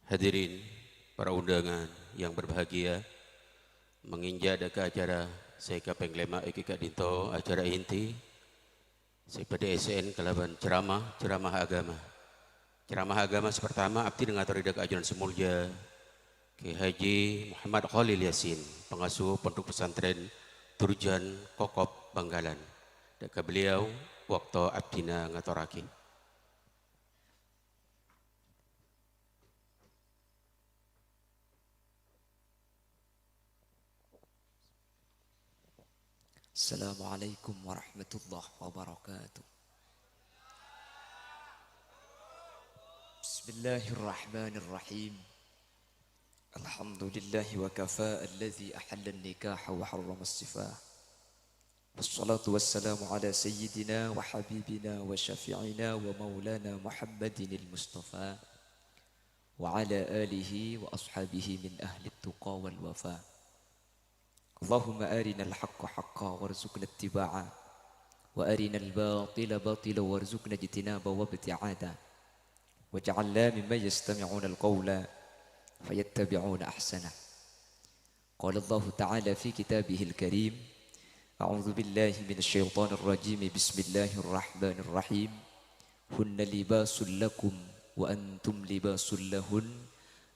Hadirin para undangan yang berbahagia, menginjak ke acara saya kapeng lema Kak Dinto acara inti saya pada SN kelaban ceramah agama pertama abdi dengan toridak ajunan semulja Ki Haji Muhammad Khalil Yasin, pengasuh pondok pesantren Turjan Kokop Banggalan. Deka beliau waktu abdina ngatoraki. Assalamualaikum warahmatullahi wabarakatuh. Bismillahirrahmanirrahim. Alhamdulillahi wa kafa alladhi ahalla an-nikaha wa harrama as-sifah. Wassalatu wassalamu ala sayyidina wa habibina wa syafi'ina wa maulana Muhammadin al-Mustafa wa ala alihi wa ashabihi min ahli at-tuqa wal wafa. اللهم أرنا الحق حقا وارزقنا اتباعه وأرنا الباطل باطلا وارزقنا اجتنابه وابتعاده واجعلنا ممن يستمعون القول فيتبعون أحسنه. قال الله تعالى في كتابه الكريم: أعوذ بالله من الشيطان الرجيم بسم الله الرحمن الرحيم هن لباس لكم وأنتم لباس لهن.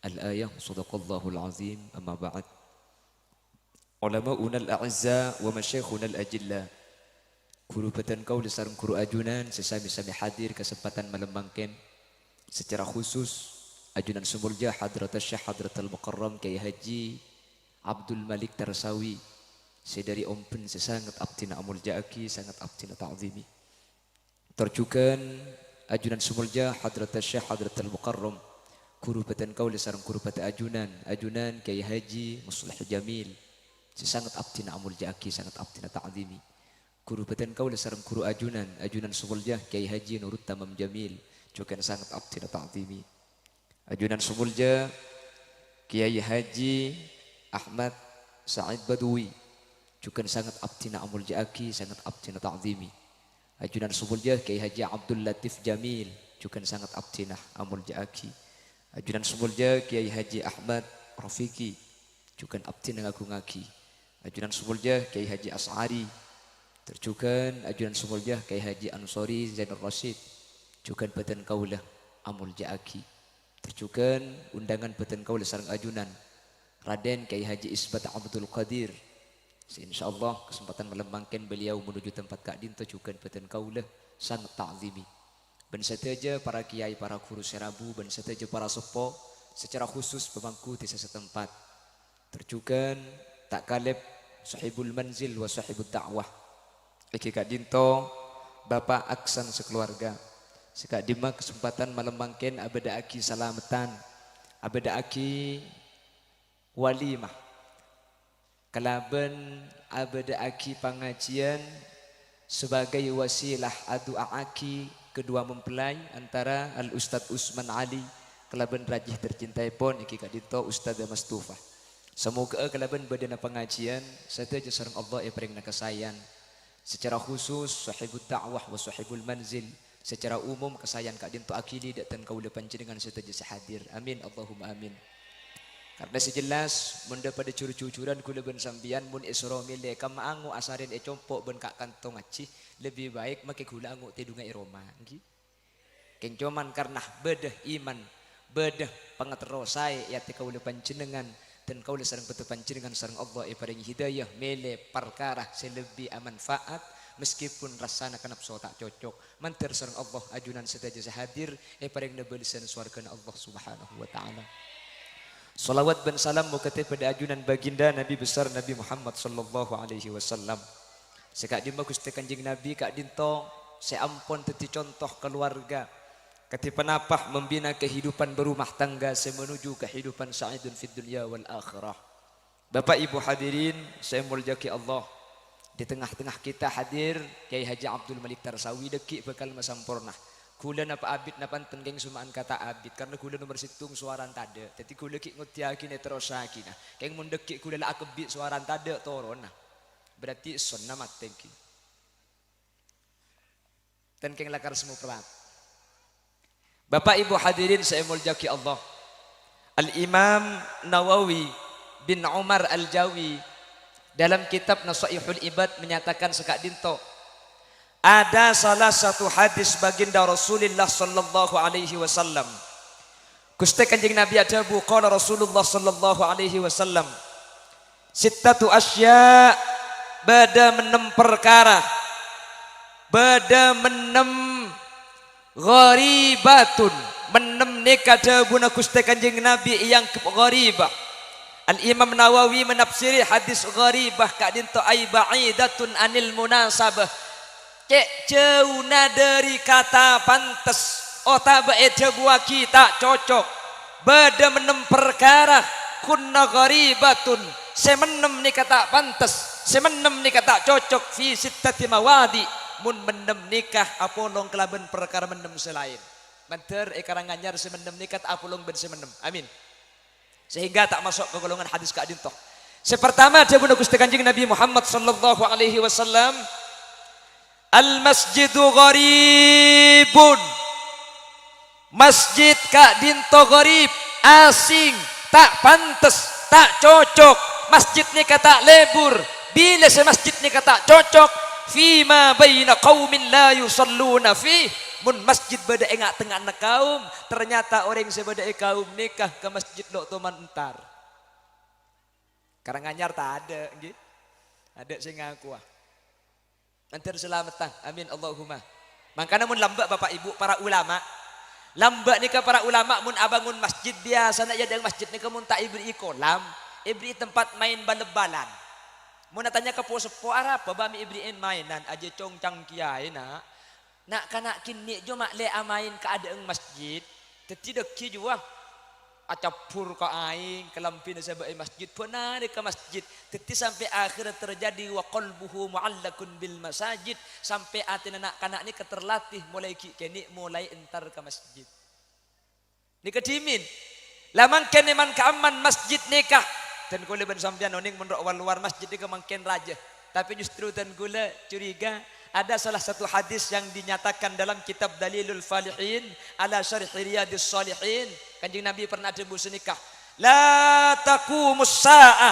الآية. صدق الله العظيم. أما بعد، Ulama'una al-a'izza wa masyayikhuna al-ajilla, guru badan kaul sareng guru ajunan sesami-sami hadir kesempatan melembangkan secara khusus ajunan sumulja hadrat Syekh Hadratul Mukarram Kiai Haji Abdul Malik Tarsawi sedari ompen sesangat abdina amul ja'aki sangat abdina ta'zimi. Terjukan ajunan sumulja hadrat Syekh Hadratul Mukarram guru badan kaul sareng guru badan ajunan Kiai Haji Muslih Jamil sangat abdina amul ja'aki sangat abdina ta'zimi. Guru badan kaula sareng guru ajunan sumuljah Kiai Haji Nurut Tamam Jamil juga sangat abdina ta'zimi. Ajunan sumuljah Kiai Haji Ahmad Sa'id Badui juga sangat abdina amul ja'aki sangat abdina ta'zimi. Ajunan sumuljah Kiai Haji Abdul Latif Jamil juga sangat abdina amul ja'aki. Ajunan sumuljah Kiai Haji Ahmad Rafiki juga abdina ngagungaki. Ajunan sumuljah Kiai Haji As'ari, terjukan ajunan sumuljah Kiai Haji Ansori Zainur Rasyid, juga badan kaulah amul ja'aki. Terjukan undangan badan kaulah sareng ajunan Raden Kiai Haji Isbat Abdul Qadir. Insyaallah kesempatan melembangkan beliau menuju tempat Kak Dinto juga badan kaulah sangat ta'zimi. Ben sateja para kiai, para guru serabu, ben sateja para sepo, secara khusus pemangku desa setempat. Terjukan tak kaleb sahibul manzil wa sahibul da'wah Iki Kak Dinto Bapak Aksan sekeluarga Sekak Dima kesempatan melembangkan abada aki salamatan abada aki walimah kalaban abada aki pengajian sebagai wasilah adu'a aki kedua mempelai antara Al Ustadz Usman Ali kalaban rajih tercintai pun Iki Kak Dinto Ustadz Mastufah. Semoga kelaban badana pengajian sateja sareng Allah paring nakasayan secara khusus sahibul da'wah wa sahibul manzil secara umum kesayan Kak Dinto akili dan kaula panjenengan sateja sahadir. Amin Allahumma amin. Karena sejelas munda pada curu-cucuran kula ben sambian mun isra mile kam angu asarin compok ben Kak kantong aci lebih baik make gula angu tidunga iroma nggih. Kencoman karena bedah iman bedah pangaterosai yati kaula panjenengan dan kaulah sareng betul panjenengan sareng Allah paringi hidayah mele perkara selebih manfaat meskipun rasana kanapso tak cocok mantir sareng Allah ajunan sedaja sahadir paring nebelisan swargana Allah Subhanahu wa taala. Salawat dan salam mukati pada ajunan baginda Nabi besar Nabi Muhammad sallallahu alaihi wasallam. Sekak di Gusti Kanjeng Nabi Kak Dinto seampun teti contoh keluarga Ketipanapah membina kehidupan berumah tangga menuju kehidupan sa'idun fid dunya wal akhirah. Bapak Ibu hadirin, saya muljaki Allah. Di tengah-tengah kita hadir Kiai Haji Abdul Malik Tarsawi deki bekal masampurna. Kula napa abid napa tenggeng sumaan kata abid karena kula nomor situng suaran tada. Jadi kula ki ngutiaki netrosaki nah. Keng mundeki kula la akebit suaran tada torona. Berarti sunna matengki. Dan keng lakar semua pelat. Bapak Ibu hadirin saya muljaki Allah. Al-Imam Nawawi bin Umar Al-Jawi dalam kitab Nasaihul Ibad menyatakan sekak dinto, ada salah satu hadis baginda Rasulullah sallallahu alaihi wasallam. Gusti Kanjeng Nabi adabu qala Rasulullah sallallahu alaihi wasallam, sittatu asya, bada menem perkara, bada menem gharibatun, menem nikada buna Gusti Kanjeng Nabi yang gharibah. Al-Imam Nawawi menafsiri hadis gharibah kak dinto ay ba'idatun anil munasabah, cek jauh dari kata pantas, otaba buah kita cocok, bada menem perkara kunna gharibatun, semenem ni kata pantas, semenem ni kata cocok fi sittati mawadi, mun menem nikah apolong kelaban perkara menem selain manter ekarang nganyar semenem nikah apolong ben semenem, amin, sehingga tak masuk ke golongan hadis kak dinto. Sepertama ada bunda Gusti Kanjeng Nabi Muhammad sallallahu alaihi wasallam, al masjidu gharibun, masjid kak dinto gharib, asing, tak pantas, tak cocok, masjid ni kata lebur, bila se masjid ni kata cocok, fima baina qaumin la yusalluna fi, mun masjid beda engak tengah anak kaum, ternyata orang sebeda kaum nikah ke masjid lo toman entar. Karanganyar tak ada, nggih. Ada sing ngaku ah. Antar selamatan, amin Allahumma. Makanya mun lambak Bapak Ibu para ulama, lambak nikah para ulama mun abangun masjid biasa nak jadi masjid nikah mun tak ibri kolam, ibri tempat main bal-balan. Mun tanya ke posepo Arab, bami ibriin mainan aja congcang kiai nak kanak kini jo mak le amain keadaan masjid, tidak ki jua acapur ke aing kelampin sebagai masjid benar ke masjid, teti sampai akhir terjadi wa qalbuhu muallakun bil masajid, sampai hati anak kanak ni keterlatih mulai kini mulai entar ke masjid. Ni kedimin, lamang kene man keaman masjid nikah, dan kule ben sampean oning menurut luar masjid ni kemangken raja, tapi justru dan gula curiga. Ada salah satu hadis yang dinyatakan dalam kitab Dalilul Falihin ala Syarh Riyadhis Shalihin. Kanjeng Nabi pernah debus nikah. La taqumus sa'ah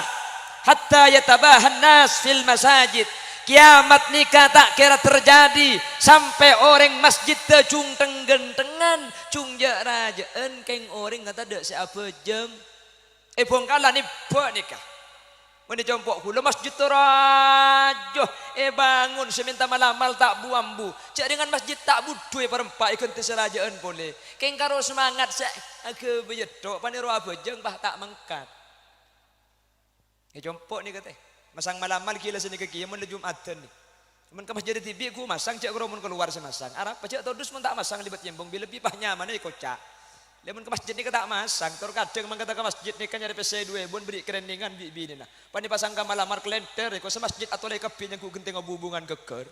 hatta yatabahan nas fil masajid. Kiamat nikah tak kira terjadi sampai orang masjid tejung tenggentengan cung ja rajaan keng orang kata dek siapa jam. Bongkala ni buat nikah. Mana jompok hula masjid terajoh, bangun seminta malamal tak buambu, cak dengan masjid tak budu perempat ikut terserajaan boleh. Keng karo semangat sak aku bejedok panero abejeng bah tak mengkat. Jompok ni kata, masang malamal kila sini kaki, mun Jumatan ni. Mun ke masjid TV ku masang cak mun keluar semasang. Arab pacak todus mun tak masang libat nyembong bila pipah nyaman ni kocak. Lemun ke masjid ni kata masang, tor kadang mengata ke masjid ni kan nyari PC2 bun beri kereningan bibi ni nah. Pani pasang ke malamar kelenter, ko se masjid atau lek kepin yang ku genteng hubungan keker.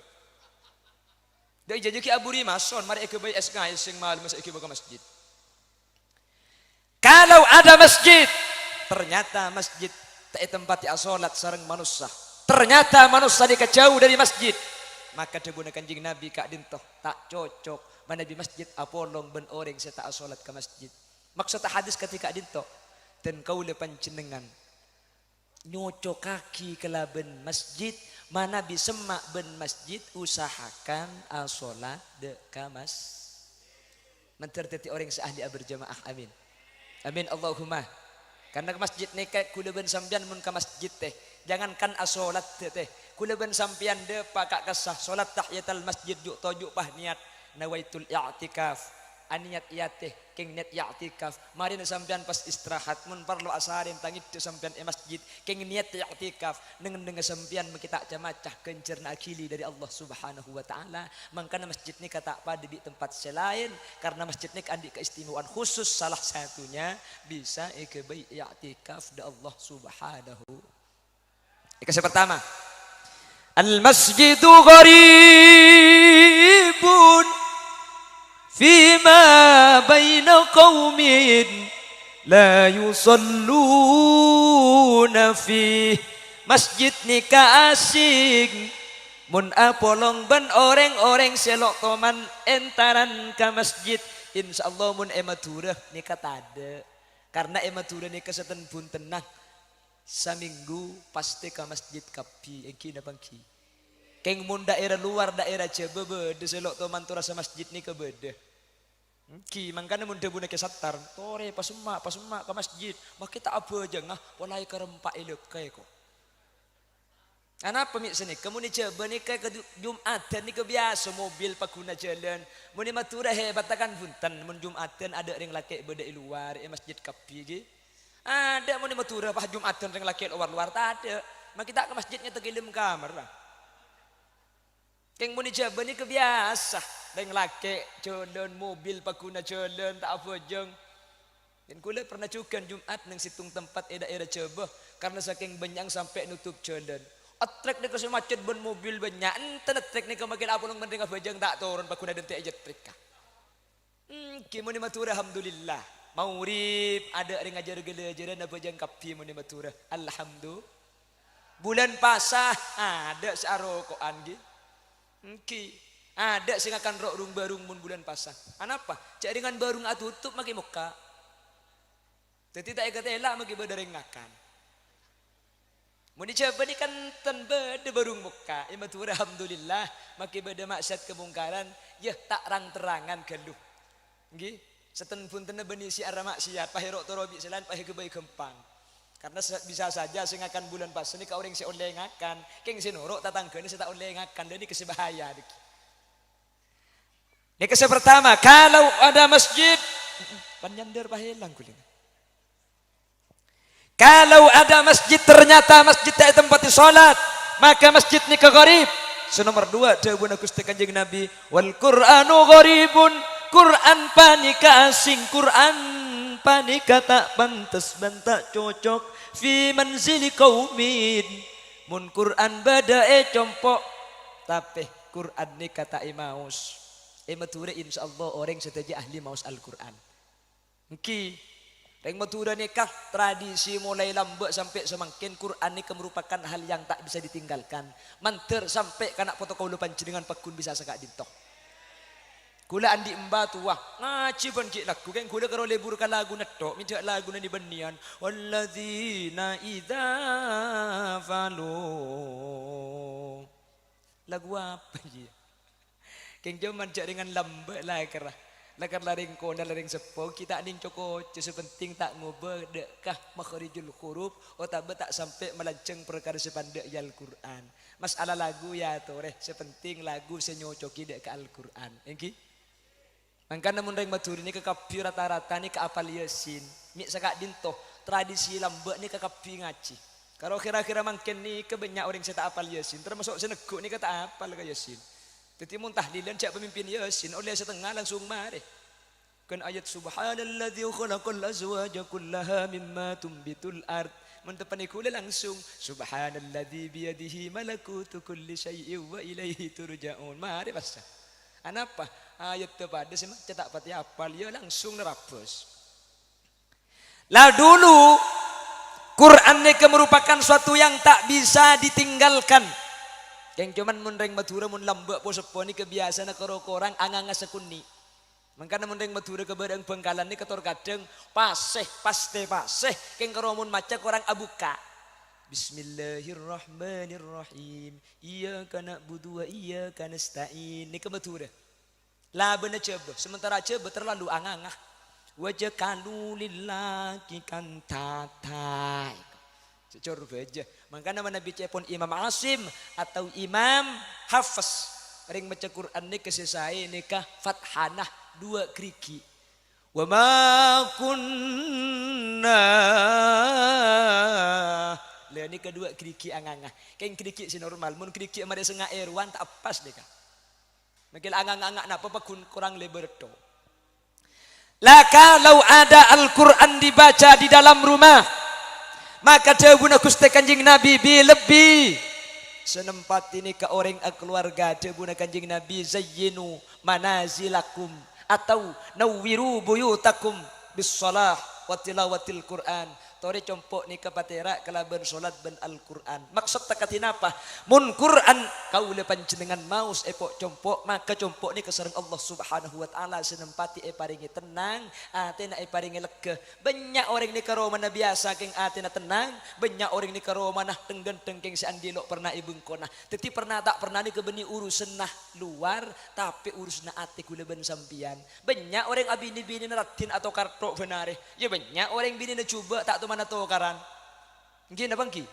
Dai jaji ki aburi mason, mari ke bayi es ngai sing mal masa ke masjid. Kalau ada masjid, ternyata masjid tak tempat ya salat sareng manusia. Ternyata manusia dikejauh dari masjid. Maka digunakan Kanjeng Nabi kak dintoh tak cocok. Mana di masjid apolong ben orang saya tak solat ke masjid. Maksud hadis ketika dinto dan kau lepan cenengan nyocok kaki ke laben masjid, mana bisa mak ben masjid usahakan asolat de kamas. Menterteti orang seahli berjamaah, amin. Amin Allahumma. Karena ke masjid ni kayak kula ben sampean mun ke masjid teh, jangankan asolat teh, kula ben sampean de pakak kesah solat tahiyatul masjid juk tojuk pah niat nawaitul i'tikaf, aniat iateh keng niat i'tikaf. Mari sampean pas istirahat mun parlo asarin tangit sampean masjid keng niat i'tikaf dengan sampean kita camacah kencerna akili dari Allah Subhanahu wa taala. Mangkana masjid ni kata pada di tempat selain karena masjid ni andi keistimewaan khusus, salah satunya bisa bayi i'tikaf da Allah Subhanahu. Yang pertama, al masjidu gharibun fima baina qaumin la yusalluna fi. Masjid nikah asing mun apolong ben orang-orang selok toman entaran ke masjid, insyaallah mun ematurah nikah tade Karena ematura ni keseten pun tenang. Saminggu pasti ke masjid kapi. Engki na bangki. Keng mun daerah luar daerah coba bede selok to mantura sa masjid ni ke bede. Ki mangkana mun debu ke satar. Tore pasuma ke masjid. Mak kita apa aja ngah. Walai kerempak ilok kaya kok. Kenapa mik sini? Kamu ni coba ni ke Jumatan ni kebiasa mobil pakuna jalan. Mun ni matura hebat takkan punten. Mun Jumatan ada ring laki beda luar masjid kapi ge. Ada mun ni matura pas Jumatan ring laki luar tak ada. Mak kita ke masjidnya tegilim kamar lah. Keng mun ni coba ni kebiasa ring laki jalan mobil pakuna jalan tak apa jeng. Dan kula pernah cukan Jumat nang situng tempat daerah coba karena saking banyak sampai nutup jalan. Atrek ni kasi macet ban mobil banyak. Enten atrek ni kamakin apa nung mending abajang tak turun pakuna dente aja trek ka. Kimo ni matura alhamdulillah. Maurib ada ring ajar gele-ajaran abajang kapi mo ni matura. Alhamdulillah. Bulan pasah ada searokoan gi. Ada sing akan rok rung barung mun bulan pasah. Anapa? Cak dengan barung atutup maki muka. Teti tak ikut elak maki badaring ngakan. Muni coba ni kan ten beda barung muka. Imatura alhamdulillah maki beda maksud kemungkaran ya tak terang-terangan galuh. Nggih, seten pun tena beni si ara maksiat pahirok torobi selan pahir kebaik kempang. Karena bisa saja sing akan bulan pas ni ka orang si oleh ngakan, keng sinuruk tatangkeun si tak oleh ngakan dan ni kesebahaya deki. Ni kese pertama, kalau ada masjid panyander pahelang kuling. Kalau ada masjid ternyata masjid tak tempat sholat, maka masjid ni kegharib. Nomor 2 dawuh Gusti Kanjeng Nabi, wal Qur'anu gharibun. Quran panika asing, Quran panika tak pantas dan tak cocok fi manzili qaumin. Mun Quran badae compok, tapi Quran ni kata imaus. Matura insyaallah orang setuju ahli maus Al-Quran. Engki Reng matura nikah tradisi mulai lambat sampai semakin Quran ni merupakan hal yang tak bisa ditinggalkan. Manter sampai kanak protokol panjenengan pakun bisa sekak dintok. Kula andi emba tua ngaji ban ki lagu kan kula karo leburkan lagu netok minta lagu na dibenian walladzina idza falu. Lagu apa dia? Keng jaman jak dengan lambat lah kerah. Lakar laring kona laring sepo kita ning coko sepenting tak ngubah dekah makhrijul huruf atau tak sampai melanceng perkara sepandek Al Quran. Masalah lagu ya toreh sepenting lagu senyocoki dek ke Al Quran. Engki. Mangkana mun reng maturi ni ke kapi rata-rata ni ke apal Yasin. Mik sakak dintoh tradisi lambat ni ke kapi ngaji. Kalau kira-kira mangken ni ke banyak orang saya tak apal Yasin termasuk seneguk ni ke tak apal ke Yasin. Jadi mun tahlilan cak pemimpin Yasin oleh setengah langsung mari. Kan ayat subhanalladzi khalaqal azwaja kullaha mimma tumbitul ard. Mun tepani kula langsung subhanalladzi biyadihi malakutu kulli syai'in wa ilaihi turja'un. Mari basa. Anapa? Ayat tepada sih cetak pati apal ya langsung nerapos. Lah dulu Quran ni merupakan suatu yang tak bisa ditinggalkan. Yang cuman mun reng matura mun lambak po sepo ni kebiasaan karo korang anganga sekuni. Mangkana mun reng matura ke barang Bengkalan ni ketor kadang paseh keng karo mun maca korang abuka. Bismillahirrahmanirrahim. Iyyaka na'budu wa iyyaka nasta'in. Ni ke matura. Lah bener coba sementara coba terlalu angangah. Wajah kalu lillahi kan tatai. Secor aja. Makanya mana bicara pun Imam Asim atau Imam Hafiz ring baca Quran ni kesesai nikah fathanah 2 kriki. Wa ma kunna. Lah ni kedua kriki angangah. Keng kriki si normal mun kriki amade sengah erwan tak pas deka. Makil angang-angak napa pakun kurang lebar to. Lah kalau ada Al-Quran dibaca di dalam rumah, maka dawuh Gusti Kanjeng Nabi bi lebih senempat ini ke orang keluarga dawuh Kanjeng Nabi zayyinu manazilakum atau nawwiru buyutakum bis shalah wa tilawatil Quran. tori compok ni kapatera kalaban solat ben Al-Quran. Maksud takatin apa? Mun Quran kau le panjenengan maus epok compok maka compok ni kesareng Allah Subhanahu wa taala senempati paringi tenang, atena paringi lega. Banyak orang ni karo mana biasa keng atena tenang, banyak orang ni karo mana tenggen-teng keng si andilok pernah ibengkona. Teti pernah tak pernah ni kebeni urusan nah luar tapi urusan ati kula ben sampian. Banyak orang abini-bini naratin atau kartok benare. Ya banyak orang bini na coba tak tu mana tu karan. Gini apa ki?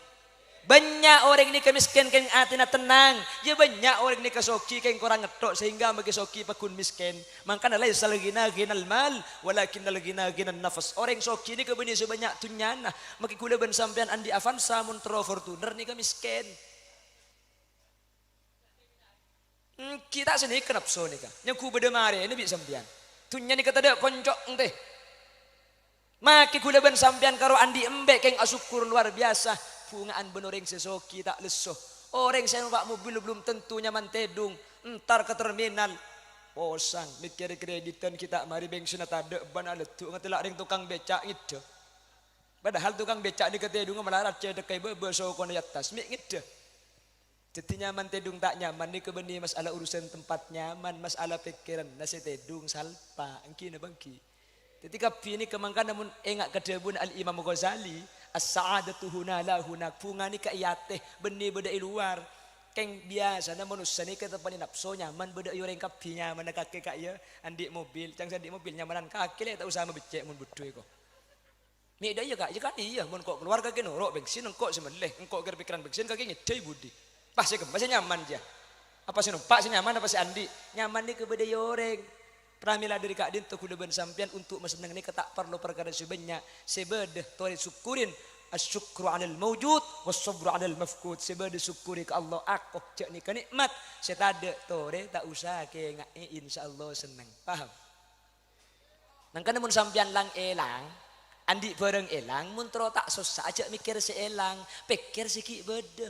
Banyak orang ni kemiskin keng ati na tenang. Ya banyak orang ni kesoki keng korang ngetok sehingga bagi soki pakun miskin. Maka nalai salgina ginal mal, walakin nalgina ginan nafas. Orang soki ni kebeni sebanyak tunyana. Maki kula ben sampean andi Avanza mun Fortuner ni kemiskin. Kita sini kenapa so ni kah? Yang ku bedemare ini bisa sampean. Tunya ni kata dia koncok ente. Maki kula ben sampean karo andi embe keng asukur luar biasa. Bungaan benoreng sesoki tak lesoh. Orang saya numpak mobil belum tentu nyaman tedung. Entar ke terminal. Posang mikir kreditan kita mari bensin ada ban aletu ngetelak ring tukang becak gitu. Padahal tukang becak di ketedung melarat cedek kai bebe so kono atas mik gitu. Jadi nyaman tedung tak nyaman ni kebeni masalah urusan tempat nyaman, masalah pikiran nasi tedung salpa engki na bangki. Ketika ini kemangkan namun engak kedebun Al-Imam Ghazali as-sa'adatu huna la hunak bunga ni kaiyate beni beda luar keng biasa na manusia ni kata pani nafsu nyaman beda orang kapi nyaman kaki kaya andik mobil cang andik mobil nyamanan kaki le tak usah mebecek mun bedu ko. Ni dah ya kak ya kan iya mun kok keluar kaki norok bensin engkok semeleh engkok ger pikiran bensin kaki ngedai budi. Pas ya masih nyaman aja. Apa sih numpak sih nyaman apa sih andi nyaman ni kebeda orang. Pramila dari Kak Din kula ben sampean untuk maseneng ni ketak perlu perkara sebanyak sebede tori syukurin asyukru 'alal mawjud was-sabru 'alal mafqud sebede syukuri ke Allah aku cek ni kenikmat setade tore tak usah ke ngai insyaallah seneng paham nang kana mun sampean lang elang andi bareng elang mun tro tak susah aja mikir seelang pikir sikit bede.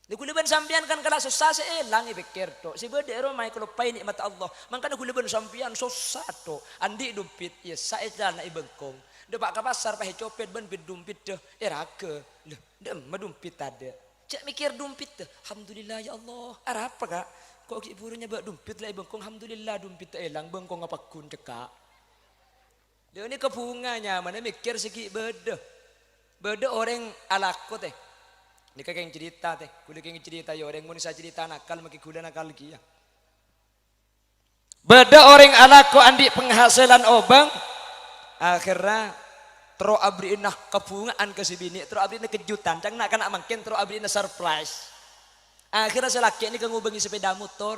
Di kuliban sampian kan kala susah seelang pikir to. Si bede ero mai kalau pai nikmat Allah. Mangkana kuliban sampian susah to. Andi dumpit ya saedan na ibengkong. Depak ka pasar pahe copet ben bid dumpit deh. Erake. Leh, dem dumpit ada. Cek mikir dumpit deh. Alhamdulillah ya Allah. Ara apa kak? Kok ki burunya bak dumpit lah ibengkong. Alhamdulillah dumpit elang bengkong ngapakun cekak. Dia ni kebunganya mana mikir siki bede. Bede orang alako teh. Ini kakek cerita teh, kuda kakek cerita ya orang mau saya cerita nakal maki kuda nakal kia. Beda orang anakku andi penghasilan obang, akhirnya tro abri inah kebungaan ke si bini, tro abri inah kejutan, cang nak kena makin tro abri inah surprise. Akhirnya selaki ini kengubangi sepeda motor,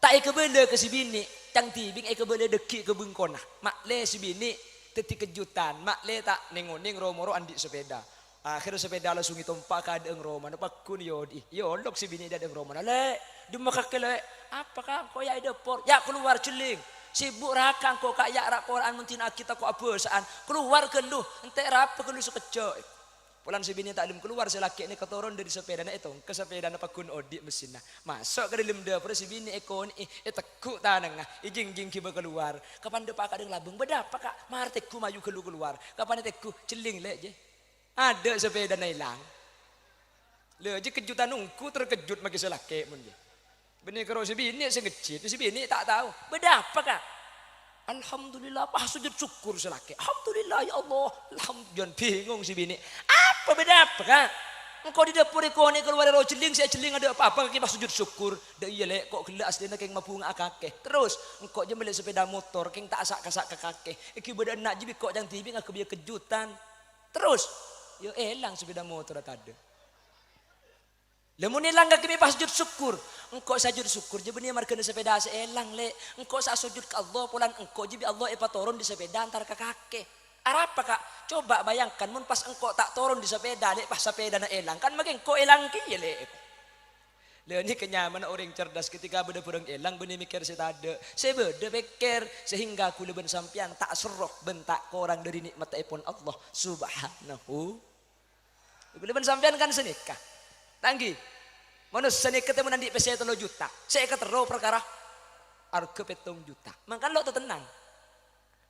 tak ikebele ke si bini, cang tibing ikebele deki ke bengkona, makle si bini teti kejutan, makle tak nengoning romoro andi sepeda. Akhirnya sepeda langsung itompak ka deeng Roma napakun yodi yolok si bini da deeng Roma le dumakakele apakah ko ya depor ya keluar celing sibuk rakang ko kaya rak Quran muntina kita ko abesaan keluar keluh ente rapa keluh sekecok pulan si bini tak lim keluar selaki ini ketoron dari sepeda na itu ke sepeda na pakun odi mesinna masuk ke dalam dapur si bini ekon tekuk tanang nah ijing-jing kiba keluar kapan depak ka deeng labung beda apa kak martekku maju keluar kapan tekku celing le je. Ada sepeda na hilang. Le je kejutan ungku terkejut maki selake mun je. Benih karo si bini sengecit, si bini tak tahu. Beda apa kak? Alhamdulillah pas sujud syukur selake. Alhamdulillah ya Allah. Alhamdulillah bingung si bini. Apa beda apa kak? Engkau di dapur ikoni keluar ro celing saya celing ada apa-apa kaki pas sujud syukur. Da iya le kok gila aslinya keng mapung akake. Terus engkau je beli sepeda motor keng tak asak-asak ke kakek. Iki beda nak jibi kok jang tibi ngak kebiya kejutan. Terus yo elang sepeda motor tadi. Lemun elang gak kami pas sujud syukur. Engkau sujud syukur je benih markana sepeda seelang le. Engkau sa sujud ke Allah pulan engkau je bi Allah turun di sepeda antar ke kakek. Apa kak? Coba bayangkan mun pas engkau tak turun di sepeda le pas sepeda na elang kan makin engkau elang ki le. Le ni kenyaman orang cerdas ketika beda purang elang benih mikir setada. Sebeda pikir sehingga kula ben sampian tak seroh bentak korang dari nikmat ipun Allah Subhanahu. Kula ben sampean kan senikah. Tanggi. Manusia senikah temu nanti pese 3 juta. Saya ketero perkara harga 7 juta. Mangkan lo tenang.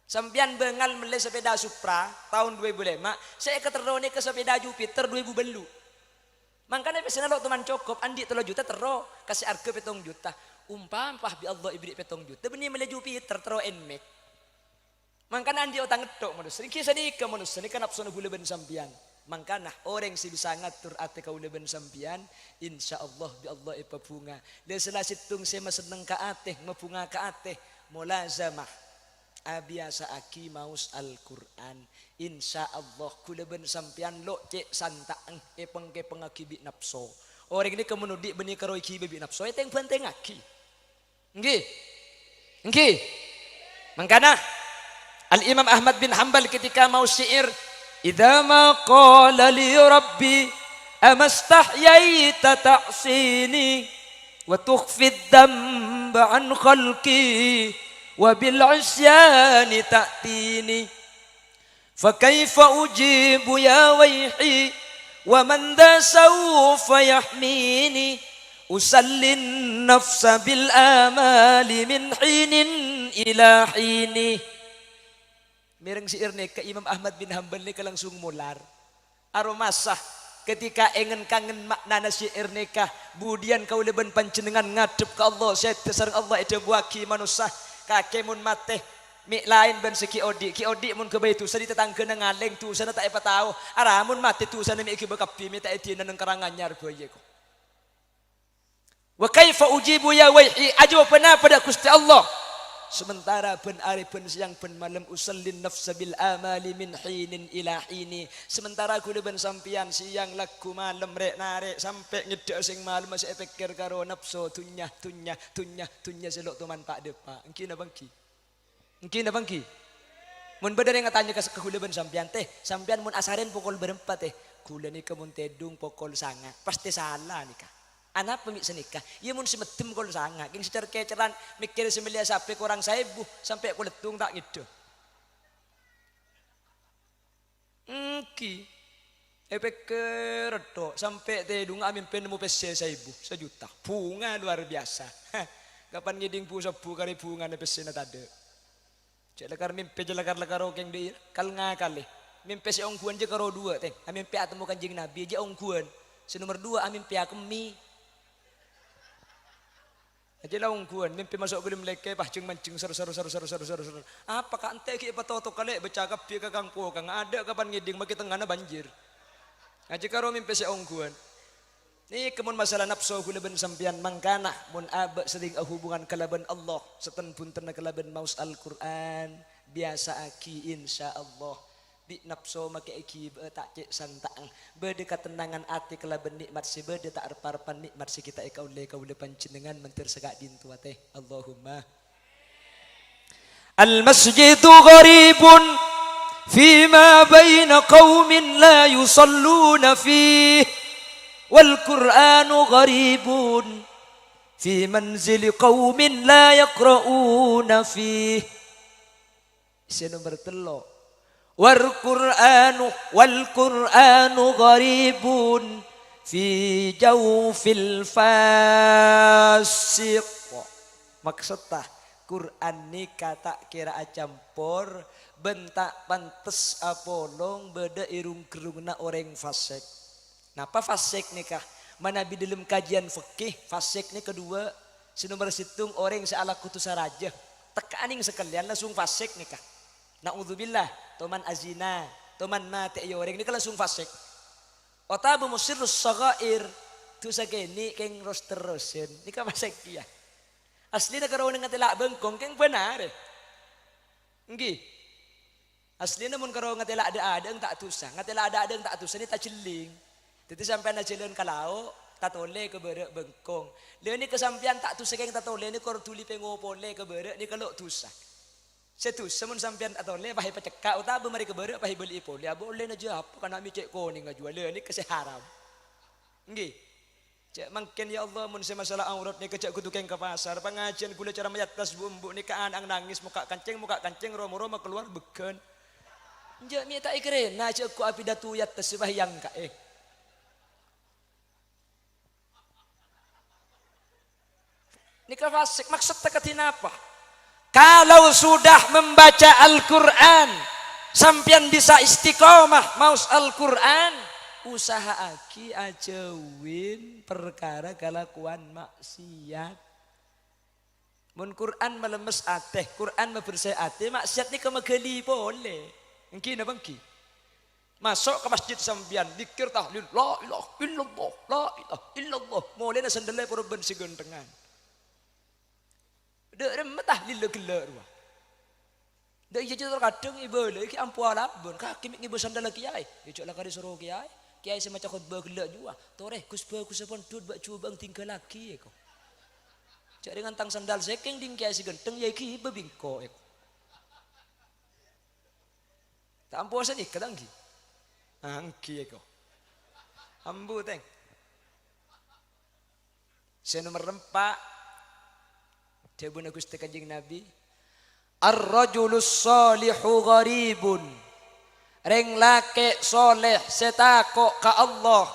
Sampian bengal beli sepeda Supra tahun 2005, saya keterone ke sepeda Jupiter 2000 belu. Makanya pesan lo teman cukup, andi 3 juta tero kasih harga 7 juta. Umpah bi Allah ibri 7 juta, benih beli Jupiter tero enmek. Makanya andi otang ngedok manusia, kisah ni ke manusia ni kan apsona gula ben sampian. Makanya orang si bisa ngatur ate kau leben sampian, insya Allah bi Allah ipa bunga. Dan setelah situng saya seneng ka ate, mabunga ka ate, mulazamah. Abiasa aki maus Al-Quran. Insya Allah kuleben sampian lo cek santaang pengke pengakibi nafso. Orang ini kemenudi benih karoi kibi nafso. Itu yang penting aki. Nggih. Makanya Al-Imam Ahmad bin Hanbal ketika mau syair, idza ma qala li rabbi amastahyaita ta'sini wa tukhfi ad-dhanba an khalqi wa bil 'isyani ta'tini fa kaifa ujibu ya wayhi wa man dha sawfa yahmini usallin nafsa bil amali min hinin ila hini. Mireng si irne ke Imam Ahmad bin Hanbal ni langsung mular. Aromasah ketika engen kangen maknana si irne ka budian kau leben pancenengan ngadep ke Allah saya terserang Allah itu buaki manusia kakek mun mate mik lain ben seki odi ki odi mun ke baitu sadi tetangga nang ngaleng tu sana tak apa tahu aramun mate tu sana mik ki bakapi mi tak etina nang karanganyar boye ko. Wa kaifa ujibu ya waihi ajwa pada Gusti Allah. Sementara ben ari ben siang ben malam usallin nafsa bil amali min hinin ila hini. Sementara aku ben sampian siang laku malam rek narek sampai ngedek sing malam masih pikir karo nafsu tunya selok tuman pak depa. Engki na bangki. Mun bener yang tanya ke kula ben sampian teh, sampian mun asaren pukul berempat teh. Kula ni kemun tedung pukul 9. Pasti salah nikah. Anak pemik senikah, ia mun semedem kol sanga, king secara keceran mikir semilia sampai kurang 1000 sampai aku letung tak gitu. Engki, keredo sampai tedung amin penemu pese 1000 1 juta, bunga luar biasa. Kapan ngiding pu 10 kali bunga ne pese na tade. Cek lekar mimpi jelekar okeng di kal ngakali. Mimpi si ongkuan je karo 2 teh, amin pe atemu kanjing Nabi je ongkuan. Si nomor 2 amin pe akemi. Aja lah ungkuan, mimpi masuk gelim leke, pahcung mancing seru. Apa kak ente ki patoto kale bercakap pi kakang po kang ada kapan ngiding maki tengahna banjir. Aja karo mimpi si ungkuan. Ni kemun masalah nafsu kulaban sampian mangkana mun aba sering hubungan kalaban Allah seten punten kalaban maus Al-Quran biasa aki insyaallah. Bi nafsu make iki tak cek santaang bede katenangan ati kelaben nikmat si bede tak arparpan nikmat si kita kaule panjenengan mentir segak dintu teh Allahumma al masjidu gharibun fima baina qaumin la yusalluna fihi wal qur'anu gharibun fi manzili qaumin la yaqra'una fihi. Isi nomor 3 wal Qur'anu gharibun fi jawfil fasiq. Maksudnya Quran ni kata kira campur bentak pantes apolong beda irung kerungna orang fasik. Napa fasik nikah? Mana di dalam kajian fikih fasik ni kedua sinomor situng orang seala kutu saraja tekaning sekalian langsung fasik nikah. Naudzubillah, toman azina, toman mati ayo orang ini kan langsung fasik. Otabu musirus sagair, tu sageni keng ros terusin, ini kan fasik dia. Asli na karon nga tila bengkong keng benar. Enggi. Asli na mun karon nga tila ada ang tak tusa, nga tila ada ang tak tusa ni taciling. Dito sampai na cilon kalao, tatole ke berek bengkong. Leuni kesampian tak tusa keng tatole ni kor tuli pengopole ke berek ni kalau tusa. Setu semun sampean atau le pahi pecekak uta bemari kebere pahi beli ipol ya boleh aja apa kana mi cek koning ngajual le ni kese haram nggih cek mangken ya Allah mun masalah aurat ni kecek kudu keng ke pasar pengajian kula cara mayatas bumbu ni kaan ang nangis muka kancing romo-romo keluar beken nje mi tak ikrena cek ku api datu yat sebahyang ka ni ka fasik maksud tekatin apa Kalau sudah membaca Al-Quran, sampean bisa istiqomah maus Al-Quran, usaha aki ajawin perkara kelakuan maksiat. Mun Quran melemes ateh, Quran membersih ateh, maksiat ni kemegeli boleh. Engki na bangki. Masuk ke masjid sampean, zikir tahlil, la ilaha illallah, la ilaha illallah. Mulai na sandalai para ben sigentengan. Dek remet tahlil gelak ruah. Dek iya jatuh kadang ibu lagi ampu alabun, kaki mik ngibu sandal kiai. Ijok lah kari suruh kiai, kiai semacam khutbah gelak juga. Toreh kusbah kusapon dud bak cubang tinggal lagi eko. Cak dengan tang sandal seking ding kiai si genteng ya ki bebingko eko. Tak ampu asan ik kadang ki. Angki eko. Ambu teng. Saya nomor 4. Jabun Gusti Kanjeng Nabi, ar-rajulus salihu gharibun. Reng lake soleh setako ka Allah.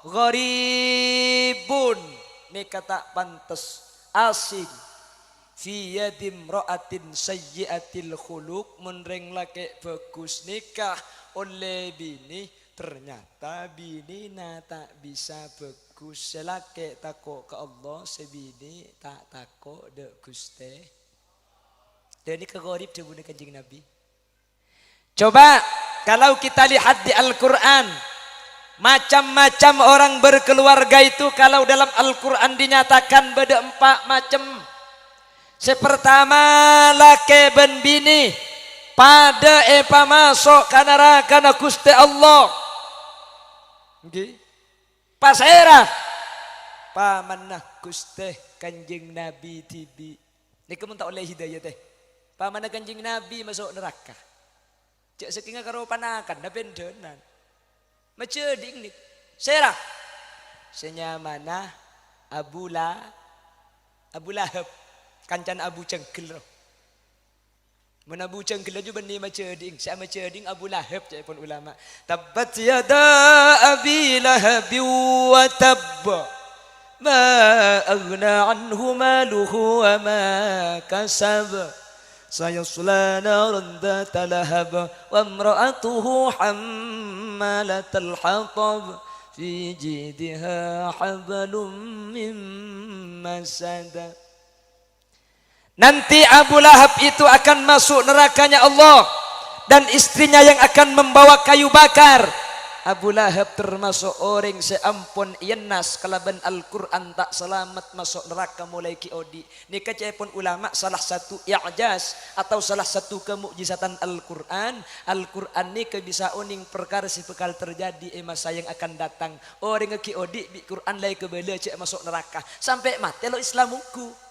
Gharibun. Ini kata pantes asing. Fi yadim ra'atin sayyiatil khuluq. Mun reng lake bagus nikah oleh bini, ternyata bini na tak bisa bagus. Selake tako ke Allah, sebini tak tako de Guste. Dan ini kegorib jabun Kanjeng Nabi. Coba kalau kita lihat di Al-Quran, macam-macam orang berkeluarga itu kalau dalam Al-Quran dinyatakan beda 4 macam. Sepertama lake ben bini pada epa masuk ke neraka na Gusti Allah. Okay. Pasera pamanah Gusti Kanjeng Nabi tibi. Ini kamu tak oleh hidayah teh. Pamanah Kanjeng Nabi masuk neraka. Cek sekinga karo panakan na bendenan. Maceding ni. Sera. Senyamana Abu Lahab. Kancan Abu Cengkel. Menabu cengkel aja benih maceding. Saya maceding Abu Lahab cak pun ulama. Tabbat yada Abi Lahab wa tabba. Ma aghna anhu maluhu wa ma kasab. Sayasla naran dhata lahab wa imra'atuhu hammalatal hatab. Fi jidha hablum min masad. Nanti Abu Lahab itu akan masuk nerakanya Allah dan istrinya yang akan membawa kayu bakar. Abu Lahab termasuk orang seampun yenas kalaban Al-Quran tak selamat masuk neraka mulai kiodi. Ini pun ulama salah satu i'jaz atau salah satu kemukjizatan Al-Quran. Al-Quran ini bisa uning perkara si bekal terjadi masa yang akan datang. Orang kiodi di Quran lagi kebela cek masuk neraka sampai mati lo Islamuku.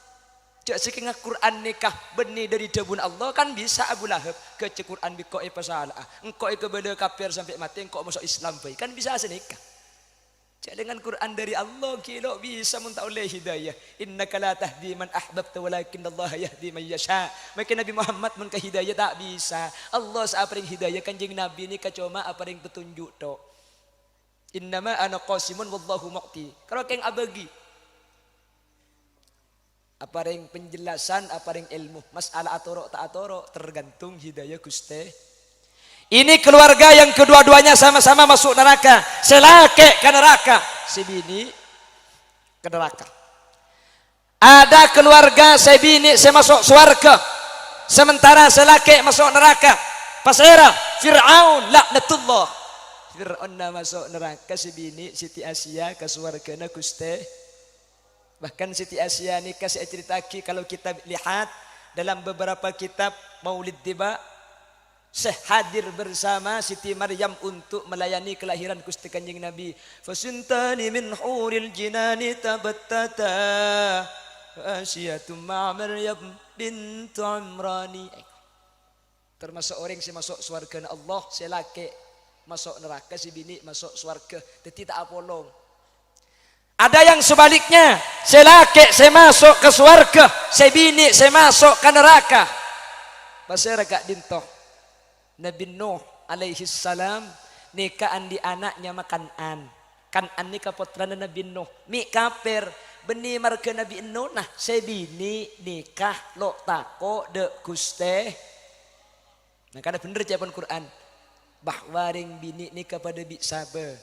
Cak seking Quran nikah benih dari jabun Allah kan bisa Abu Lahab ke Quran biko pasalah. Engkau kepada kafir sampai mati engkau masuk Islam baik kan bisa senikah. Cak dengan Quran dari Allah kilo bisa muntah oleh hidayah. Innaka la tahdi man ahbabta walakin Allah yahdi man yasha. Maka Nabi Muhammad mun ke hidayah tak bisa. Allah saparing hidayah Kanjeng Nabi ni kacoma aparing petunjuk to. Innama ana qasimun wallahu mu'ti. Kalau keng abagi apa yang penjelasan, apa yang ilmu, masalah atoro tak atoro tergantung hidayah Gusti. Ini keluarga yang kedua-duanya sama-sama masuk neraka. Selake ke neraka, si bini ke neraka. Ada keluarga sebini semasuk surga, sementara selake masuk neraka. Pasera Fir'aun laknatullah. Fir'aun masuk neraka, si bini Siti Asia ke surga na Gusti. Bahkan Siti Asia ini kasih cerita lagi kalau kita lihat dalam beberapa kitab Maulid Tiba sehadir bersama Siti Maryam untuk melayani kelahiran Gusti Kanjeng Nabi. Fasintani min huril jinani tabattata Asyiatum ma Maryam bintu Imrani. Termasuk orang yang masuk surga Allah, selake masuk neraka, si bini masuk surga. Jadi tak apolong. Ada yang sebaliknya, selake saya masuk ke surga, sebini saya masuk ke neraka. Pasal kak dintoh Nabi Nuh alaihi salam nikahan di anaknya makan an. Kan an nikah putra Nabi Nuh. Mi kafir Beni marga Nabi Nuh nah sebini nikah lo tako de guste. Nah karena bener jawaban Quran. Bahwa ring bini nikah pada bi sabe.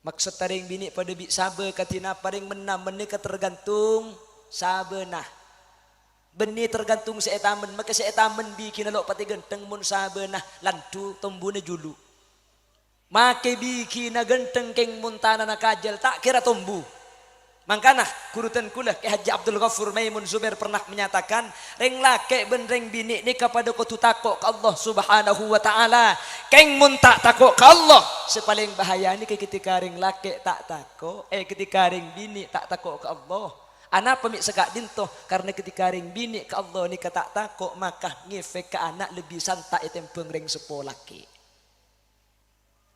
Maksud ring bini pada bi sabe katina paring menam menikah tergantung sabe nah. Beni tergantung seetamen maka seetamen bikin lo pati genteng mun sabe nah lantu tombune julu. Make bikin genteng keng muntana na kajal tak kira tombu. Mangkana kurutan kula ke Haji Abdul Ghafur Maimun Zubair pernah menyatakan reng lake ben reng bini ni kepada ko tutako ke Allah Subhanahu wa taala. Keng mun tak tako ke Allah sepaling bahaya ni ketika reng lake tak tako ketika reng bini tak tako ke Allah. Anak pemik segak dintoh karena ketika ring bini ke Allah ni kata takok maka ngefek ke anak lebih santai tempeng ring sepolaki.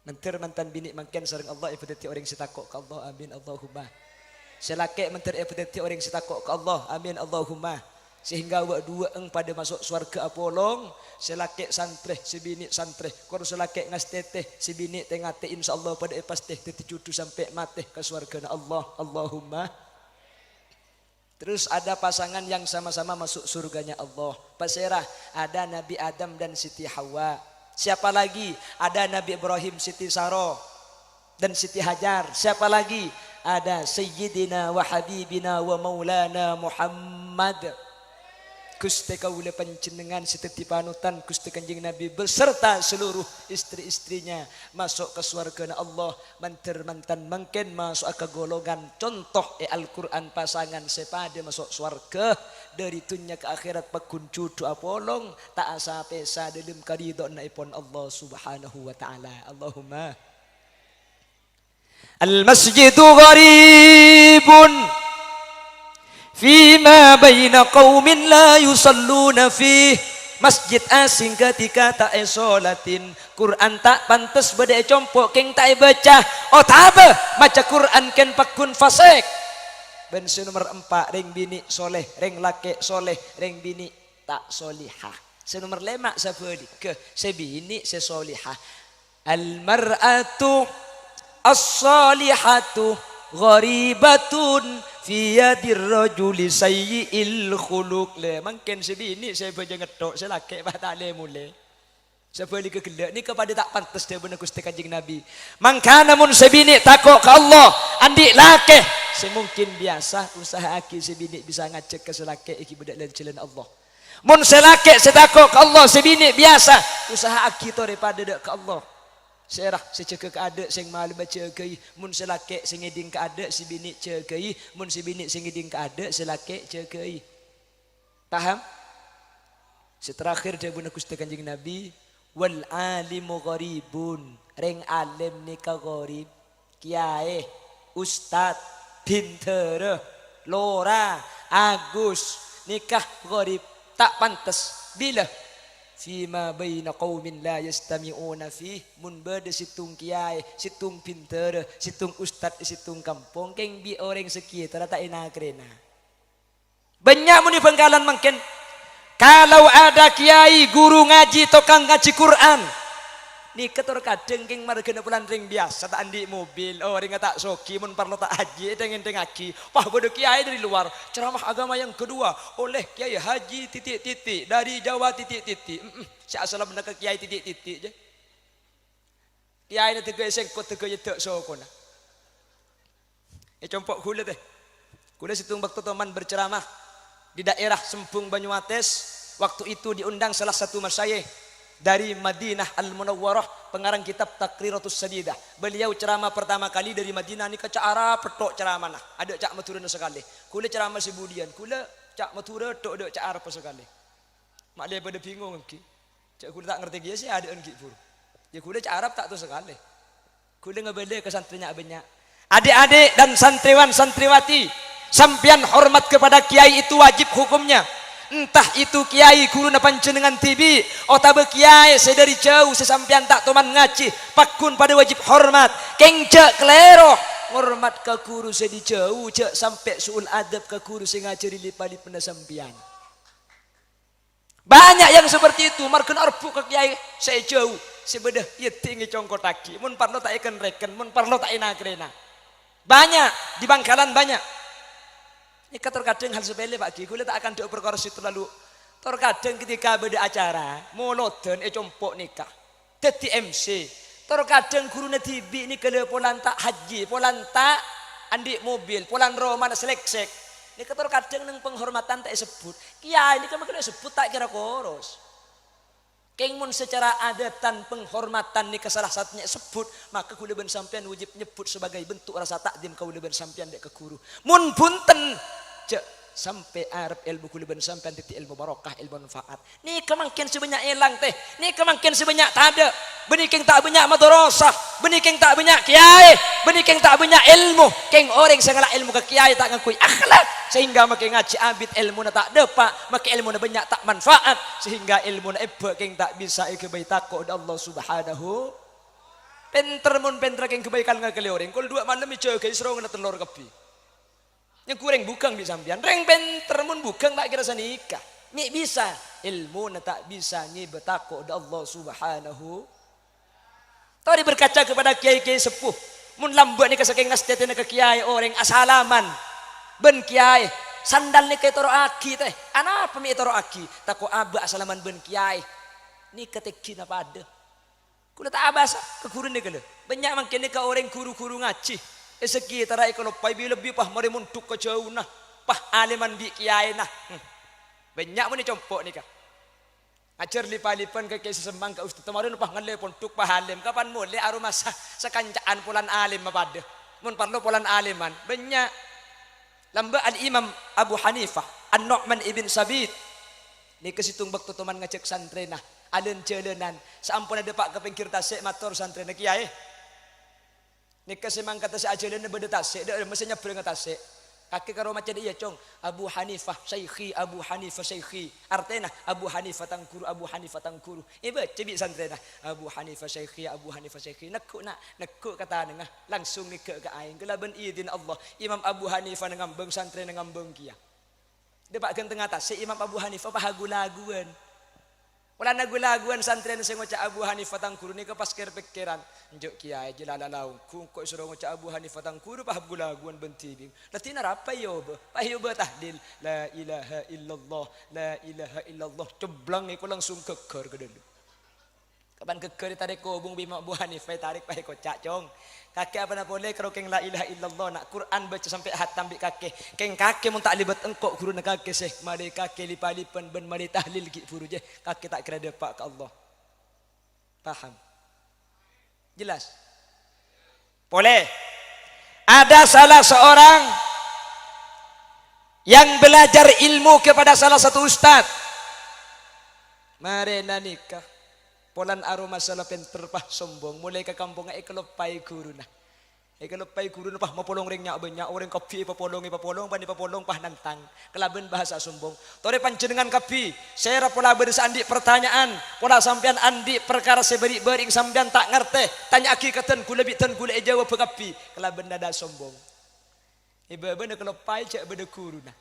Mentir mantan bini mangken sering Allah ibadati orang sitakok ke Allah amin Allahumma. Selake mentir ibadati orang sitakok ke Allah amin Allahumma. Sehingga awak dua pada masuk surga apolong selake santre sebini santre kor selake ngastete sebini tengate insyaallah pada pasti tetijudu sampai mati ke surga Allah Allahumma. Terus ada pasangan yang sama-sama masuk surganya Allah. Pasirah ada Nabi Adam dan Siti Hawa. Siapa lagi? Ada Nabi Ibrahim, Siti Saro dan Siti Hajar. Siapa lagi? Ada Sayyidina wa Habibina wa Maulana Muhammad. Gusti kaula panjenengan siteti panutan Gusti Kanjeng Nabi beserta seluruh istri-istrinya masuk ke surga Allah mantir mantan mungkin masuk ke golongan contoh Al-Qur'an pasangan sepada masuk surga dari dunia ke akhirat pakun cucu apolong tak asa pesa dalam karidon naipun Allah Subhanahu wa taala. Allahumma Al-masjidu gharibun Fima baina qaumin la yusalluna fih. Masjid asing ketika tak solatin. Quran tak pantas bade compok keng tak baca. Oh tabe baca Quran ken pakun fasik. Bensi nomor 4 ring bini soleh, ring laki soleh, ring bini tak solihah. Senomor 5 sabadi ke sebini sesolihah. Al mar'atu as-salihatu gharibatun fi yadir rajuli sayyi'il khuluq. Le mungkin sebini saya baca ngetok saya laki bah tak le mule. Sebali ke gelak ni kepada tak pantas dia benar Gusti Kanjeng Nabi. Mangkana mun sebini takok ke Allah andik laki semungkin biasa usaha aki sebini bisa ngajak ke selaki iki bedak lan jalan Allah. Mun selaki setakok ke Allah sebini biasa usaha aki to daripada dak ke Allah. Serah seceka ke adik sing malu baca kei mun selake sing ngiding ke adik si bini cekei mun si bini sing ngiding ke adik selake cekei. Paham? Seterakhir dia guna Gusti Kanjeng Nabi wal alimu gharibun. Reng alim nikah gharib. Kiai, ustad, pinter, lora, agus nikah gharib tak pantas. Bila Fima baina qaumin la yastami'una fih mun bade situng kiai, situng pinter, situng ustad, situng kampung keng bi orang sekitar tak enak krena. Banyak muni bangkalan mungkin kalau ada kiai guru ngaji tokang ngaji Quran ni ketor kadeng keng margana pulan ring biasa tak andi mobil oh ring tak soki mun parlo tak haji dengan ngaji pah bodo kiai dari luar ceramah agama yang kedua oleh kiai haji titik-titik dari Jawa titik-titik si asal benar ke kiai titik-titik je kiai na tegay sengkot tegay tek sokona compok kula teh kula situng bakto teman berceramah di daerah Sempung Banyuates waktu itu diundang salah satu masyayikh dari Madinah Al-Munawwarah pengarang kitab Taqriratus Sadidah. Beliau ceramah pertama kali dari Madinah ni ke cak Arab petok ceramah nah. Ada cak matura sekali. Kula ceramah sebudian. Kula cak matura tok ada cak Arab sekali. Mak dia pada bingung ki. Cak kula tak ngerti dia sih ada ki pur. Ya kula cak Arab tak tu sekali. Kula ngebele ke santrinya banyak. Adik-adik dan santriwan santriwati, sampian hormat kepada kiai itu wajib hukumnya. Entah itu kiai guru na panjenengan TV atau kiai saya dari jauh sesampian tak toman ngaji pakun pada wajib hormat keng cek klero hormat ke guru saya di jauh cek sampai suul adab ke guru saya ngajari lipali pena sampian banyak yang seperti itu marken arpu ke kiai saya jauh sebedah ya tinggi congkotaki mun parlo tak ikan reken mun parlo tak enak rena banyak di Bangkalan banyak Nika terkadang hal sepele Pak Ki, kula tak akan dok perkara situ lalu. Terkadang ketika beda acara, moloden compok nikah. Dadi MC. Terkadang gurune tibi nika le polan tak haji, polan tak andik mobil, polan roman selek-sek. Nika terkadang nang penghormatan tak sebut. Kiai nika mengko sebut tak kira koros. Keng mun secara adatan penghormatan nika salah satunya sebut, maka kula ben sampean wajib nyebut sebagai bentuk rasa takdim kula ben sampean dek ke guru. Mun punten cek sampai Arab ilmu kula ben sampean titik ilmu barokah ilmu manfaat. Ni kemangkin sebanyak elang teh. Ni kemangkin sebanyak tada. Benih keng tak banyak madrasah, benih keng tak banyak kiai, benih keng tak banyak ilmu. Keng orang sengalah ilmu ke kiai tak ngakui akhlak sehingga makin ngaji abid ilmu na tak depak, makin ilmu na banyak tak manfaat sehingga ilmu na ebe keng tak bisa ikebai takut Allah Subhanahu. Penter mun penter keng kebaikan ngakeli orang. Kul dua malam ijo ke isro ngena telur kepi. Yang kurang bukan bisa sampean. Reng penter mun bukan tak kira sanikah. Mi bisa ilmu na tak bisa ngibe takut Allah Subhanahu. Tadi berkaca kepada kiai-kiai sepuh. Mun lambat ni kesaking ngastetena ke kiai orang asalaman. Ben kiai sandal ni kay toro aki teh. Anapa mi toro aki? Tako aba asalaman ben kiai. Ni keteki na pada. Kula tak abasa ke guru ni kala. Banyak mangkin ni ka orang guru-guru ngaji. Segi tarai kalau pai lebih pah mari muntuk ke jauh nah. Pah aliman di kiai nah. Banyak mun ni compok ni ka. Ajar lipan-lipan ke kiai sesembang ke ustaz kemarin pah ngale pontuk pah alim kapan mulai aruma sa kancaan pulan alim mapada mun parlo pulan aliman banyak lamba al Imam Abu Hanifah An-Nu'man ibn Sabit ni kesitung baktu teman ngecek santrena alen jelenan sampun ada pak ke pinggir tasik matur santrena kiai ni kesemang kata sa ajelena beda tasik dak mestinya nyebrang tasik kaki karo macam dia cong Abu Hanifah Syekhi Abu Hanifah Syekhi artinya Abu Hanifah tangkuru Abu Hanifah tangkuru iba cebi santrena Abu Hanifah Syekhi Abu Hanifah Syekhi nekuk kata nengah langsung ni ke aing kelaban idin Allah Imam Abu Hanifah ngambeng santrena ngambeng kia depak kan tengah tas si Imam Abu Hanifah pahagu-laguan wala nagu-laguan santrena sing ngoca Abu Hanifah tangkuru ni ke pas pikiran njuk kiai jelalalau ku kok suruh ngoca Abu Hanifah tangkuru pahagu-laguan bentibing latina apa yo ba tahlil la ilaha illallah la ilaha illallah ceblang iku langsung keker ke dulu kapan keker tarik kobung bima Abu Hanifah tarik pahe kocak cong kakek apa nak boleh kalau keng la ilaha illallah nak Quran baca sampai hatam bi kakek keng kakek mun tak libat engkok guru nak kakek seh mari kakek lipa-lipan ben mari tahlil ki furu je kakek tak kira depak ke Allah paham jelas boleh ada salah seorang yang belajar ilmu kepada salah satu ustaz mari nikah polan aroma salah penter pah sombong mulai ke kampung ekelepai guru nah ekelepai guru nah pah mapolong ringnya banyak orang kopi papolong pani papolong pah nantang kelaben bahasa sombong tore panjenengan kapi saya pola bersandi pertanyaan pola sampean andi perkara seberi bering sampean tak ngerti tanya hakikatan kula bitan kula jawab kapi kelaben dada sombong iba nak kelepai cak beda guru nah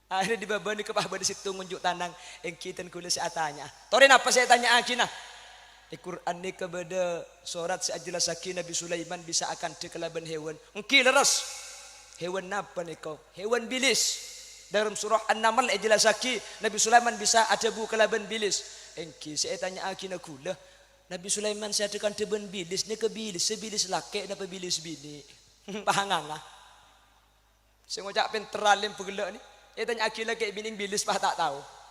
akhirnya di babani ke pah beda situ ngunjuk tanang engkitan kula si atanya tore napa saya tanya akina di Quran ni kepada surat sejelas saki Nabi Sulaiman bisa akan dekelaban hewan. Mungkin leras. Hewan apa ni kau? Hewan bilis. Dalam surah An-Naml sejelas saki Nabi Sulaiman bisa ada bu kelaban bilis. Engki saya tanya akina kula. Nabi Sulaiman saya akan teben bilis ni ke bilis sebilis laki napa bilis bini. Pahanganga. Saya ngocak penteralim pegelak ni. Saya tanya akila ke bini bilis pah tak tahu.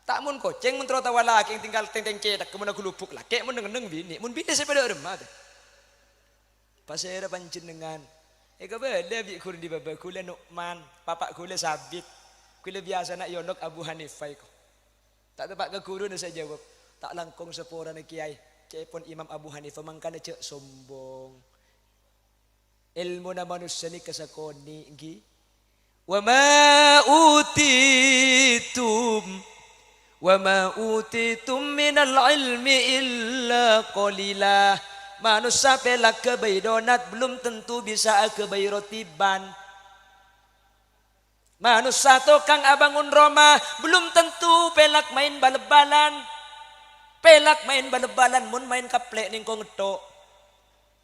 Tak mun koceng mun terota wala king tinggal teng-teng cedak kemun aku lupuk lah kek mun neng bini mun bini sepeda remah teh pasera panjenengan ka bele bi kur di baba kula Nu'man papak kula Sabit kula biasa nak yonok Abu Hanifah ko tak tepak ke guru saya jawab tak langkong sepora na kiai cepon Imam Abu Hanifah mangkana cek sombong ilmu na manusia ni kasakoni ngi wa ma utitum minal ilmi illa qalila manusia pelak kebai donat belum tentu bisa kebai roti ban manusia tukang abangun rumah belum tentu pelak main bal-balan mun main kaplek ning kong etok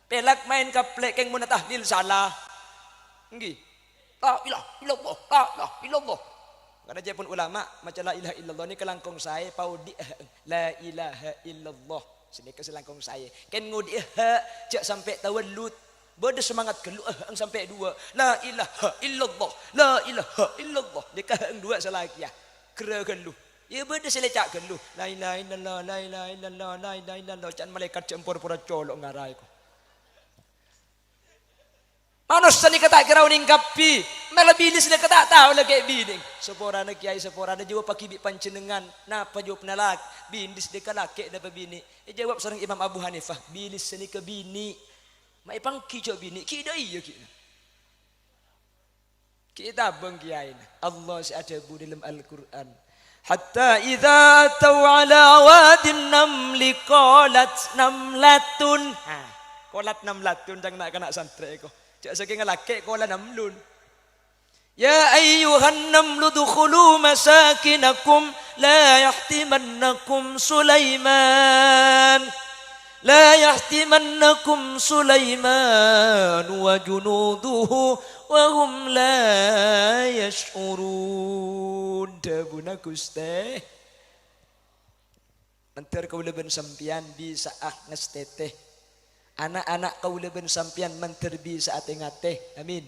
pelak main kaplek keng mun tahlil salah nggih La ilaha illallah, la ilaha illallah. Karena dia pun ulama macam la ilaha illallah ni kelangkong saya paudi la ilaha illallah. Sini ke selangkong saya. Kan ngudi cak sampai tawallut. Berde semangat kelu sampai dua. La ilaha illallah, la ilaha illallah. Dia kahang dua selagi ya. Kera kelu. Ya berde selecak kelu. La ilaha illallah, la ilaha illallah, la ilaha illallah. Jangan malaikat campur pura colok ngarai ko. Manusia ni kata kira uning kapi, malah bilis dia kata tahu lagi biding. Seporana kiai seporana jawab pakai bik pancenengan, napa jawab nalak, bindis dia kalake dapat bini. Jawab seorang Imam Abu Hanifah, bilis seni ke bini, mai pangki jawab bini, kita iya kita. Kita bang kiai, Allah ada bu dalam Al-Quran. Hatta idza tau ala wadin namli qalat namlatun. Qalat namlatun jangan nak kena santri ko. Cak saking laki kola namlun. Ya ayyuhan namlu dukhulu masakinakum la yahtimannakum Sulaiman. La yahtimannakum Sulaiman wa junuduhu wa hum la yash'urun. Dabuna kuste. Nanti kau leben sampian bisa ngesteteh. Anak-anak kau leben sampian menterbi saat ngate, amin.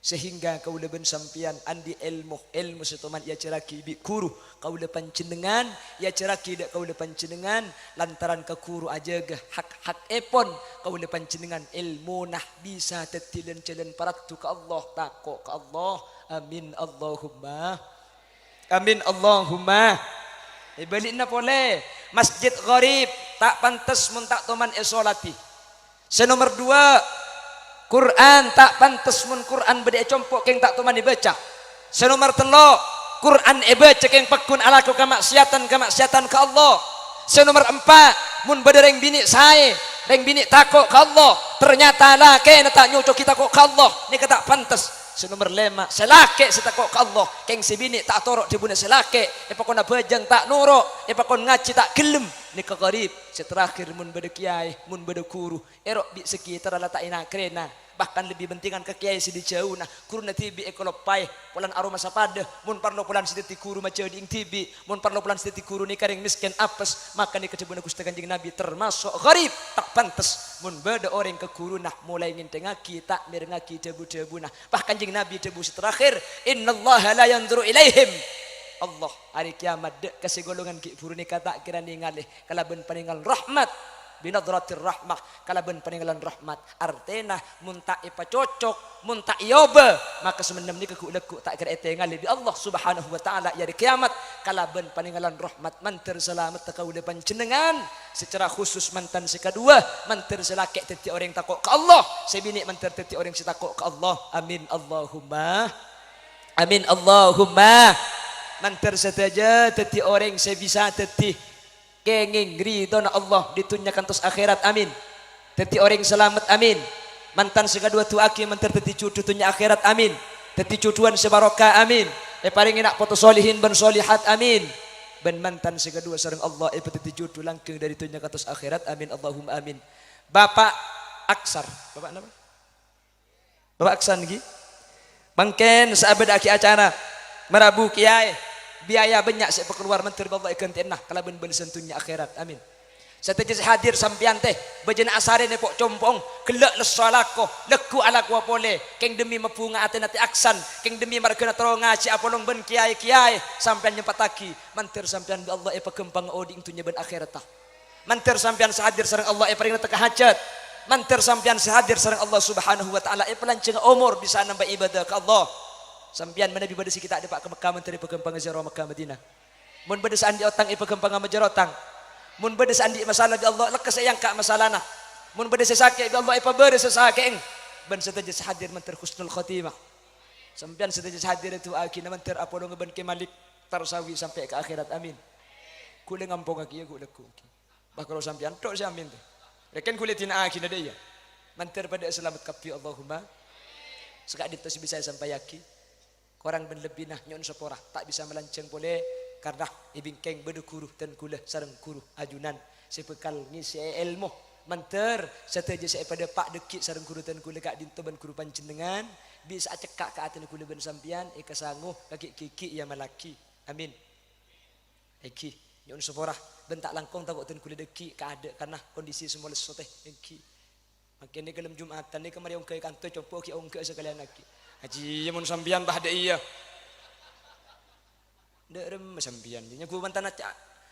Sehingga kau leben sampian andi ilmu setoman ia ceraki bi kuru kau lepan cendengan ia ceraki dak kau lepan cendengan lantaran ke kuru aja ge hak epon kau lepan cendengan ilmu nah bisa tetilen celen paraktu ke Allah tako ke Allah, amin Allahumma, amin Allahumma. Balikna boleh masjid gharib tak pantas mun tak toman esolati. Senomor 2, Quran tak pantas mun Quran bede compok keng tak tuman dibaca. Senomor 3, Quran baca keng pakun alaku kemaksiatan ke Allah. Senomor 4, mun bede reng bini saya, reng bini takok ke Allah. Ternyata lah kena tak nyucuk kita kok ke Allah. Ni kata pantas. Senomor 5, selake setakok ke Allah. Keng si bini tak torok di bune selake. Epakon bejang tak nurok. Epakon ngaji tak gelem. Ni kegarib. Seterakhir mun bede kiai, mun bede guru. Erok bi sekitar ala tak ina krena. Bahkan lebih pentingan ke kiai sidi jauh nah. Guru na tibi ekolopai. Pulan aroma sapade. Mun parlo pulan sidi guru macam ding tibi. Mun parlo pulan sidi guru ni karing miskin apes. Maka ni kecebuna Gusti Kanjeng Nabi termasuk garib. Tak pantas. Mun bede orang ke guru nah. Mulai ngintengaki tak mirengaki debu-debu nah. Bahkan Kanjeng Nabi debu terakhir. Innallaha la yanzuru ilaihim. Allah hari kiamat dek kasih golongan ki buru ni kata kira ningalih kalaben paningal rahmat binadratir rahmah kalaben paninggalan rahmat artena mun tak ipa cocok mun tak yoba maka semenem ni keku lekuk tak kira etengalih di Allah Subhanahu wa taala hari kiamat kalaben paninggalan rahmat manter selamat takau depan jenengan secara khusus mantan si kedua manter selakek teti orang takok ke Allah sebini manter teti orang si takok ke Allah, amin Allahumma, amin Allahumma. Manter saja teti orang saya bisa teti kenging ridho na Allah ditunyakan tos akhirat, amin. Teti orang selamat, amin. Mantan segadua tu aki manter teti cucu tunya akhirat, amin. Teti cucuan sebarokah, amin. Paling enak foto solihin ben solihat, amin. Ben mantan segadua sareng Allah teti cucu langkeng dari tunyakan tos akhirat, amin Allahumma amin. Bapak Aksar, bapak apa? Bapak Aksan lagi. Bangken sahabat aki acara merabu kiai biaya banyak saya keluar menteri Allah ikan tenah kalau ben sentunya akhirat, amin. Saya hadir sampian teh bejana asare ne pok compong kelak lesalako leku ala ku pole keng demi mapunga ate nati aksan keng demi markena tronga ci apolong ben kiai sampean nyempataki mantir sampean Allah pakempang oding tunya ben akhirat tah. Mantir sampean sahadir sareng Allah paring teka hajat. Mantir sampean sahadir sareng Allah Subhanahu wa taala pelanceng umur bisa nambah ibadah ke Allah. Sampian mana bi badasi kita ada pak ke Mekah menteri pekempang zero Mekah Madinah. Mun bades andi otang pekempang majarotang. Mun bades andi masalah di Allah lekas sayang ka masalahna. Mun bades sakit di Allah beres sakit. Ben seteja hadir menteri husnul khotimah. Sampian seteja hadir itu akina menteri apolo ngeben ke Malik tarsawi sampai ke akhirat, amin. Kule ngampung aki ya kule ku. Bah kalau sampian tok si amin tu. Reken kule tina akina dia. Menteri pada selamat kapi Allahumma. Sekadit tu bisa sampai yaki. Orang ben lebih nah nyon sepora tak bisa melanceng boleh karena ibingkeng bedu kuruh dan kulah sareng kuruh ajunan sepekal ngisi ilmu manter seteja saya pada pak dekik sareng kuruh dan kulah kak dinto ban kuruh panjenengan bisa cekak ke atin kula ben sampean eka sanguh kaki kiki ya malaki amin eki nyun seporah bentak langkong takut ten kula deki kada karena kondisi semua leso teh eki makin ni kelem Jumatan ni kemari ongke kantor copo ki ongke sekalian lagi haji mun sampean bah de iya derem sampean nyaku mantan aca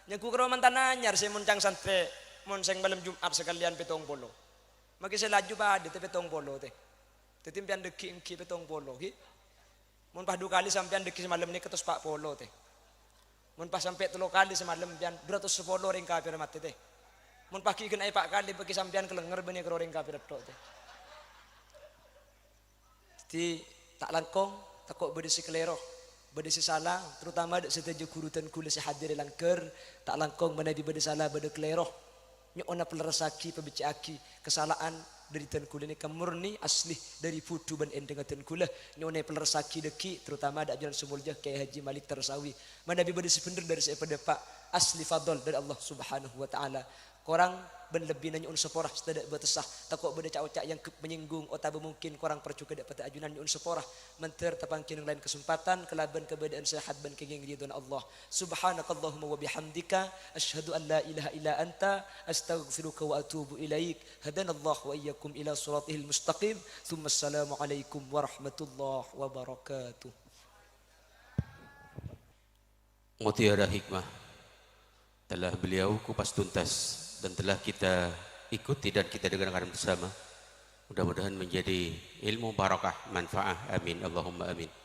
nyaku karo mantan anyar saya mun cang santre mun seng malam Jumat sekalian petong polo maki saya laju pada teh petong polo teh tetimpian deki engki petong polo ki mun pas 2 kali sampean deki semalam ni ketus 40 teh mun pas sampai 3 kali semalam pian 210 ring kafir mati teh mun pas ki kena 4 kali bagi sampean kelenger bani karo ring kafir tok teh jadi tak langkong takut berdisi kelero berdisi salah terutama dak setuju kurutan kula si hadir langker tak langkong menabi berdisi salah berde kelero nya ona pelerasaki pebicaki kesalahan dari ten kula ni murni asli dari putu ban endeng ten kula nya ona pelerasaki deki terutama dak jalan sumulja Kyai Haji Malik Tersawi menabi berdisi bener dari saya pada pak asli fadl dari Allah Subhanahu wa taala korang ben lebih nanya un seporah setedak betesah takut beda cak-cak yang menyinggung atau mungkin korang percu kedak pada ajunan un seporah menter tapangkin lain kesempatan kelaban keberadaan sehat ban kenging ridwan Allah subhanakallahumma wa bihamdika asyhadu an la ilaha illa anta astaghfiruka wa atubu ilaik hadanallahu wa iyyakum ila siratihil mustaqim thumma assalamu alaikum warahmatullahi wabarakatuh. Mutiara hikmah telah beliau kupas tuntas dan telah kita ikuti dan kita dengarkan bersama. Mudah-mudahan menjadi ilmu barakah manfaah. Amin Allahumma amin.